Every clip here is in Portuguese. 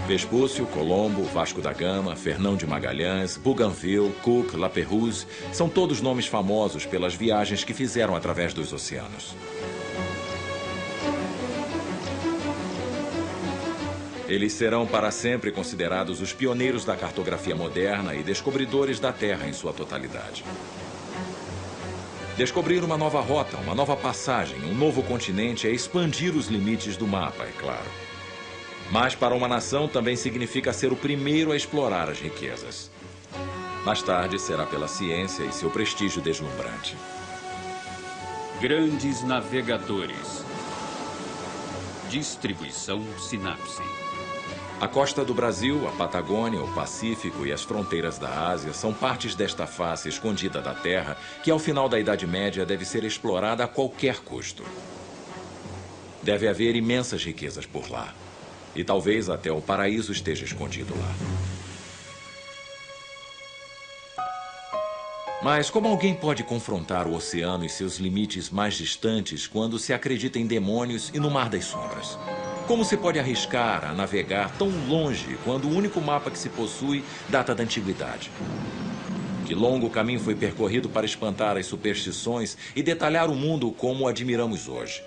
Vespúcio, Colombo, Vasco da Gama, Fernão de Magalhães, Bougainville, Cook, La Pérouse, são todos nomes famosos pelas viagens que fizeram através dos oceanos. Eles serão para sempre considerados os pioneiros da cartografia moderna e descobridores da Terra em sua totalidade. Descobrir uma nova rota, uma nova passagem, um novo continente é expandir os limites do mapa, é claro. Mas para uma nação também significa ser o primeiro a explorar as riquezas. Mais tarde será pela ciência e seu prestígio deslumbrante. Grandes navegadores. Distribuição Sinapse. A costa do Brasil, a Patagônia, o Pacífico e as fronteiras da Ásia são partes desta face escondida da Terra que, ao final da Idade Média, deve ser explorada a qualquer custo. Deve haver imensas riquezas por lá. E talvez até o paraíso esteja escondido lá. Mas como alguém pode confrontar o oceano e seus limites mais distantes quando se acredita em demônios e no mar das sombras? Como se pode arriscar a navegar tão longe quando o único mapa que se possui data da antiguidade? Que longo caminho foi percorrido para espantar as superstições e detalhar o mundo como o admiramos hoje?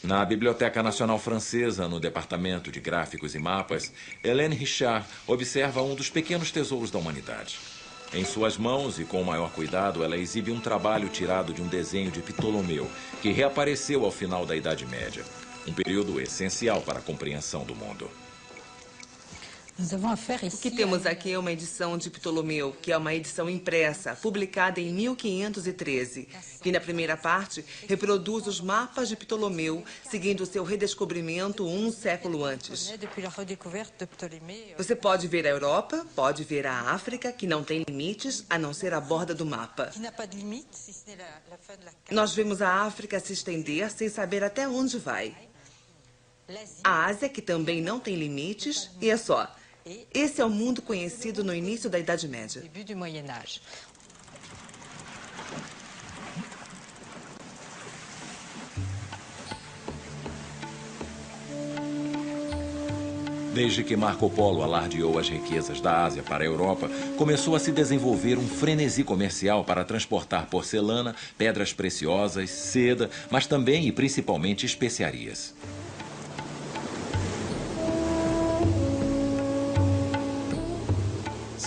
Na Biblioteca Nacional Francesa, no Departamento de Gráficos e Mapas, Hélène Richard observa um dos pequenos tesouros da humanidade. Em suas mãos, e com o maior cuidado, ela exibe um trabalho tirado de um desenho de Ptolomeu, que reapareceu ao final da Idade Média, um período essencial para a compreensão do mundo. O que temos aqui é uma edição de Ptolomeu, que é uma edição impressa, publicada em 1513, que na primeira parte reproduz os mapas de Ptolomeu, seguindo seu redescobrimento um século antes. Você pode ver a Europa, pode ver a África, que não tem limites a não ser a borda do mapa. Nós vemos a África se estender sem saber até onde vai. A Ásia, que também não tem limites, e é só. Esse é o mundo conhecido no início da Idade Média. Desde que Marco Polo alardeou as riquezas da Ásia para a Europa, começou a se desenvolver um frenesi comercial para transportar porcelana, pedras preciosas, seda, mas também e principalmente especiarias.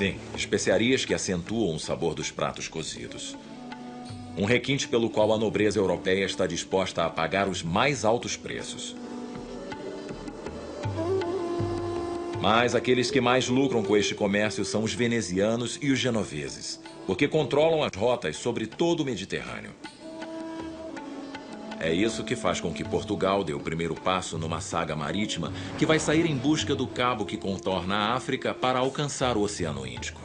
Sim, especiarias que acentuam o sabor dos pratos cozidos. Um requinte pelo qual a nobreza europeia está disposta a pagar os mais altos preços. Mas aqueles que mais lucram com este comércio são os venezianos e os genoveses, porque controlam as rotas sobre todo o Mediterrâneo. É isso que faz com que Portugal dê o primeiro passo numa saga marítima que vai sair em busca do cabo que contorna a África para alcançar o Oceano Índico.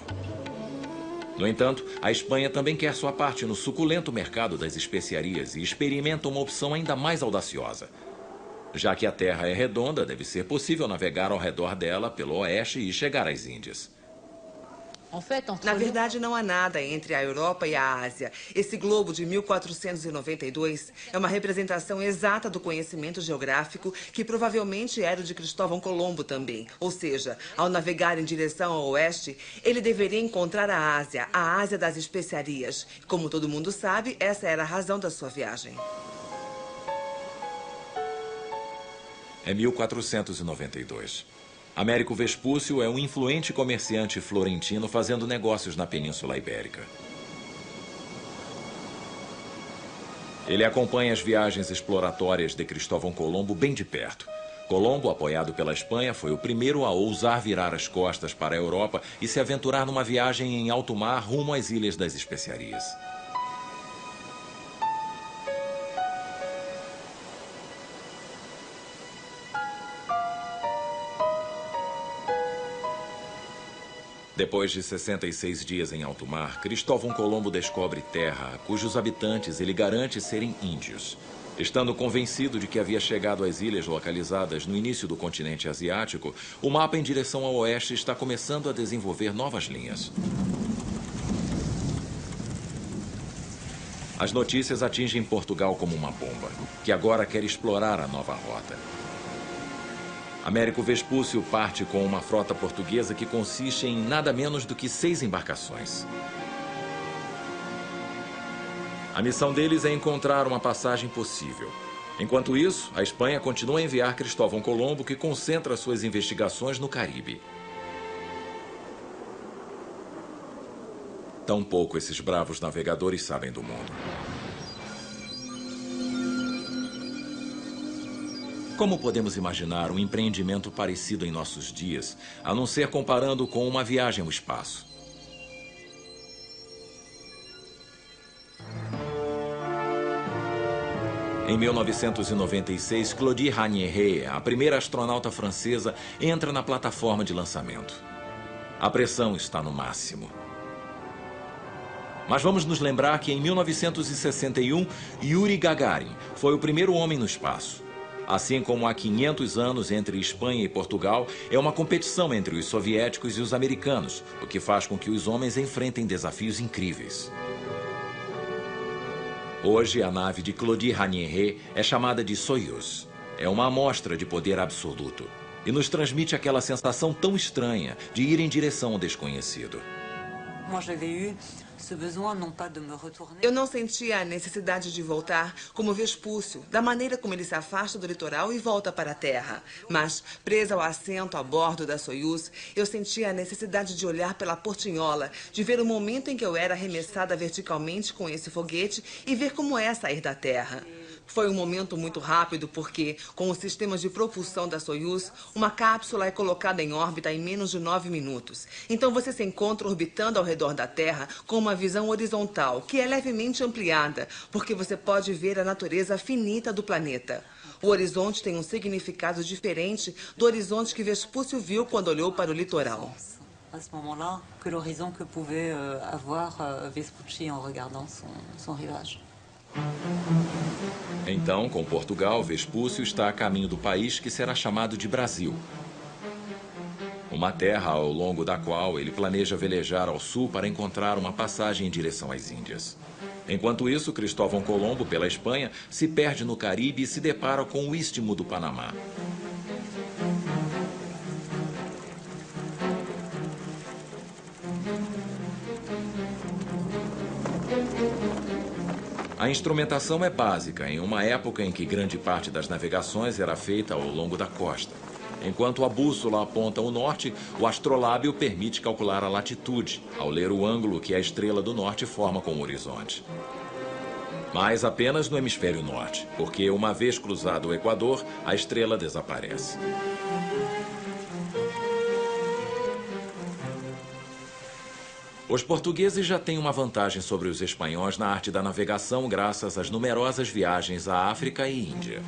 No entanto, a Espanha também quer sua parte no suculento mercado das especiarias e experimenta uma opção ainda mais audaciosa. Já que a Terra é redonda, deve ser possível navegar ao redor dela pelo oeste e chegar às Índias. Na verdade, não há nada entre a Europa e a Ásia. Esse globo de 1492 é uma representação exata do conhecimento geográfico que provavelmente era o de Cristóvão Colombo também. Ou seja, ao navegar em direção ao oeste, ele deveria encontrar a Ásia das especiarias. Como todo mundo sabe, essa era a razão da sua viagem. É 1492. Américo Vespúcio é um influente comerciante florentino fazendo negócios na Península Ibérica. Ele acompanha as viagens exploratórias de Cristóvão Colombo bem de perto. Colombo, apoiado pela Espanha, foi o primeiro a ousar virar as costas para a Europa e se aventurar numa viagem em alto mar rumo às Ilhas das Especiarias. Depois de 66 dias em alto mar, Cristóvão Colombo descobre terra cujos habitantes ele garante serem índios. Estando convencido de que havia chegado às ilhas localizadas no início do continente asiático, o mapa em direção ao oeste está começando a desenvolver novas linhas. As notícias atingem Portugal como uma bomba, que agora quer explorar a nova rota. Américo Vespúcio parte com uma frota portuguesa que consiste em nada menos do que 6 embarcações. A missão deles é encontrar uma passagem possível. Enquanto isso, a Espanha continua a enviar Cristóvão Colombo, que concentra suas investigações no Caribe. Tampouco esses bravos navegadores sabem do mundo. Como podemos imaginar um empreendimento parecido em nossos dias, a não ser comparando com uma viagem ao espaço? Em 1996, Claudie Ranieri, a primeira astronauta francesa, entra na plataforma de lançamento. A pressão está no máximo. Mas vamos nos lembrar que em 1961, Yuri Gagarin foi o primeiro homem no espaço. Assim como há 500 anos entre Espanha e Portugal, é uma competição entre os soviéticos e os americanos, o que faz com que os homens enfrentem desafios incríveis. Hoje, a nave de Claudie Ranieri é chamada de Soyuz. É uma amostra de poder absoluto e nos transmite aquela sensação tão estranha de ir em direção ao desconhecido. Eu não sentia a necessidade de voltar como Vespúcio, da maneira como ele se afasta do litoral e volta para a terra. Mas, presa ao assento a bordo da Soyuz, eu sentia a necessidade de olhar pela portinhola, de ver o momento em que eu era arremessada verticalmente com esse foguete e ver como é sair da terra. Foi um momento muito rápido porque, com o sistema de propulsão da Soyuz, uma cápsula é colocada em órbita em menos de 9 minutos. Então você se encontra orbitando ao redor da Terra com uma visão horizontal, que é levemente ampliada, porque você pode ver a natureza finita do planeta. O horizonte tem um significado diferente do horizonte que Vespúcio viu quando olhou para o litoral. À ce moment-là, que l'horizon que pouvait avoir Vespucci en regardant son rivage. Então, com Portugal, Vespúcio está a caminho do país que será chamado de Brasil. Uma terra ao longo da qual ele planeja velejar ao sul para encontrar uma passagem em direção às Índias. Enquanto isso, Cristóvão Colombo, pela Espanha, se perde no Caribe e se depara com o Istmo do Panamá. A instrumentação é básica, em uma época em que grande parte das navegações era feita ao longo da costa. Enquanto a bússola aponta o norte, o astrolábio permite calcular a latitude, ao ler o ângulo que a estrela do norte forma com o horizonte. Mas apenas no hemisfério norte, porque uma vez cruzado o Equador, a estrela desaparece. Os portugueses já têm uma vantagem sobre os espanhóis na arte da navegação graças às numerosas viagens à África e Índia.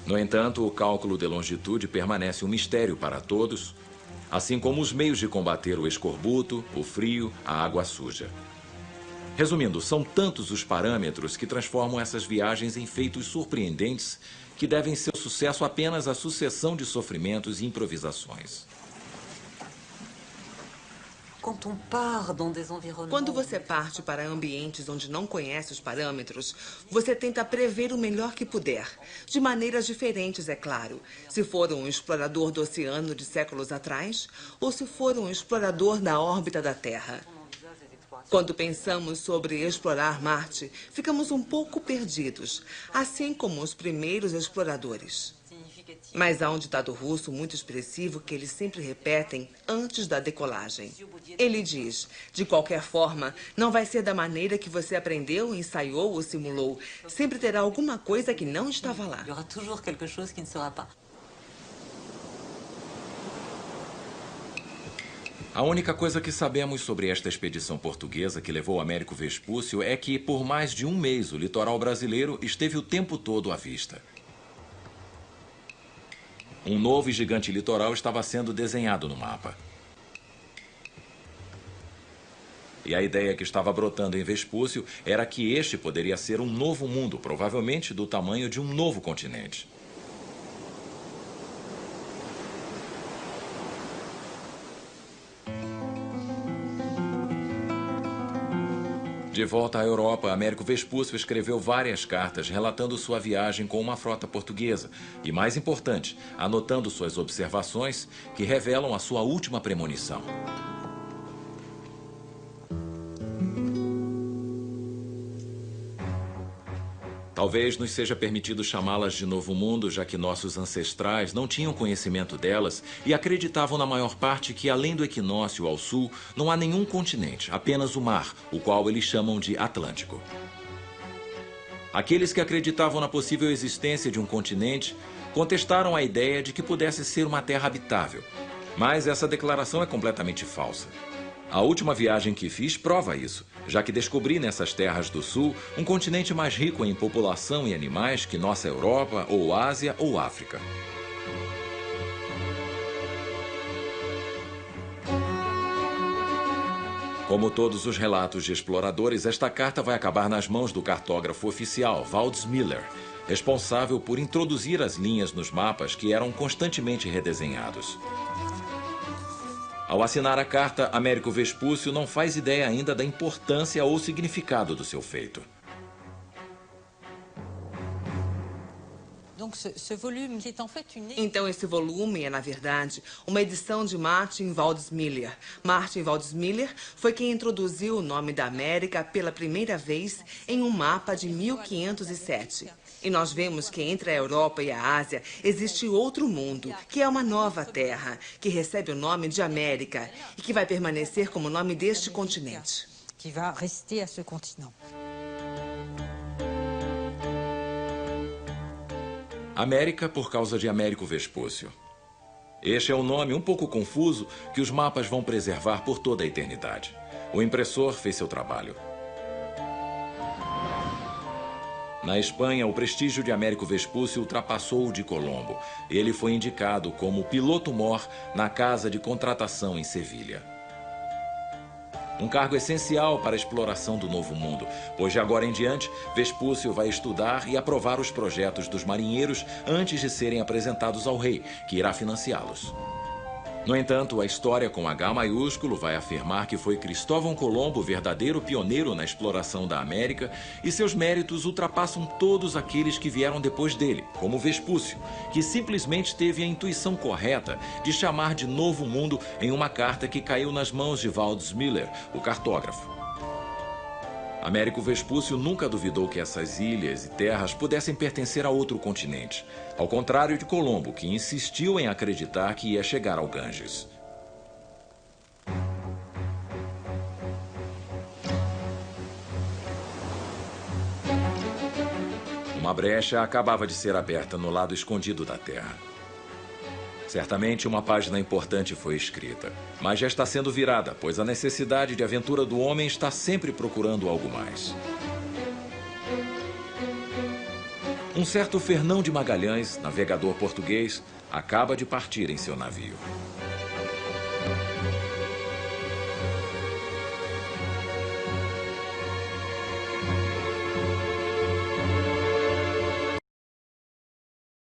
No entanto, o cálculo de longitude permanece um mistério para todos, assim como os meios de combater o escorbuto, o frio, a água suja. Resumindo, são tantos os parâmetros que transformam essas viagens em feitos surpreendentes que devem seu sucesso apenas à sucessão de sofrimentos e improvisações. Quando você parte para ambientes onde não conhece os parâmetros, você tenta prever o melhor que puder. De maneiras diferentes, é claro. Se for um explorador do oceano de séculos atrás, ou se for um explorador na órbita da Terra. Quando pensamos sobre explorar Marte, ficamos um pouco perdidos, assim como os primeiros exploradores. Mas há um ditado russo muito expressivo que eles sempre repetem antes da decolagem. Ele diz, de qualquer forma, não vai ser da maneira que você aprendeu, ensaiou ou simulou. Sempre terá alguma coisa que não estava lá. A única coisa que sabemos sobre esta expedição portuguesa que levou Américo Vespúcio é que, por mais de um mês, o litoral brasileiro esteve o tempo todo à vista. Um novo e gigante litoral estava sendo desenhado no mapa. E a ideia que estava brotando em Vespúcio era que este poderia ser um novo mundo, provavelmente do tamanho de um novo continente. De volta à Europa, Américo Vespúcio escreveu várias cartas relatando sua viagem com uma frota portuguesa e, mais importante, anotando suas observações que revelam a sua última premonição. Talvez nos seja permitido chamá-las de Novo Mundo, já que nossos ancestrais não tinham conhecimento delas e acreditavam na maior parte que, além do equinócio ao sul, não há nenhum continente, apenas o mar, o qual eles chamam de Atlântico. Aqueles que acreditavam na possível existência de um continente contestaram a ideia de que pudesse ser uma terra habitável. Mas essa declaração é completamente falsa. A última viagem que fiz prova isso, já que descobri nessas terras do sul um continente mais rico em população e animais que nossa Europa, ou Ásia, ou África. Como todos os relatos de exploradores, esta carta vai acabar nas mãos do cartógrafo oficial, Waldes Miller, responsável por introduzir as linhas nos mapas que eram constantemente redesenhados. Ao assinar a carta, Américo Vespúcio não faz ideia ainda da importância ou significado do seu feito. Então, esse volume é, na verdade, uma edição de Martin Waldes Miller. Martin Waldes Miller foi quem introduziu o nome da América pela primeira vez em um mapa de 1507. E nós vemos que entre a Europa e a Ásia existe outro mundo, que é uma nova terra, que recebe o nome de América e que vai permanecer como nome deste continente. América por causa de Américo Vespúcio. Este é um nome um pouco confuso que os mapas vão preservar por toda a eternidade. O impressor fez seu trabalho. Na Espanha, o prestígio de Américo Vespúcio ultrapassou o de Colombo. Ele foi indicado como piloto-mor na Casa de Contratação em Sevilha. Um cargo essencial para a exploração do Novo Mundo, pois de agora em diante, Vespúcio vai estudar e aprovar os projetos dos marinheiros antes de serem apresentados ao rei, que irá financiá-los. No entanto, a história com H maiúsculo vai afirmar que foi Cristóvão Colombo o verdadeiro pioneiro na exploração da América e seus méritos ultrapassam todos aqueles que vieram depois dele, como Vespúcio, que simplesmente teve a intuição correta de chamar de Novo Mundo em uma carta que caiu nas mãos de Waldes Miller, o cartógrafo. Américo Vespúcio nunca duvidou que essas ilhas e terras pudessem pertencer a outro continente, ao contrário de Colombo, que insistiu em acreditar que ia chegar ao Ganges. Uma brecha acabava de ser aberta no lado escondido da terra. Certamente uma página importante foi escrita, mas já está sendo virada, pois a necessidade de aventura do homem está sempre procurando algo mais. Um certo Fernão de Magalhães, navegador português, acaba de partir em seu navio.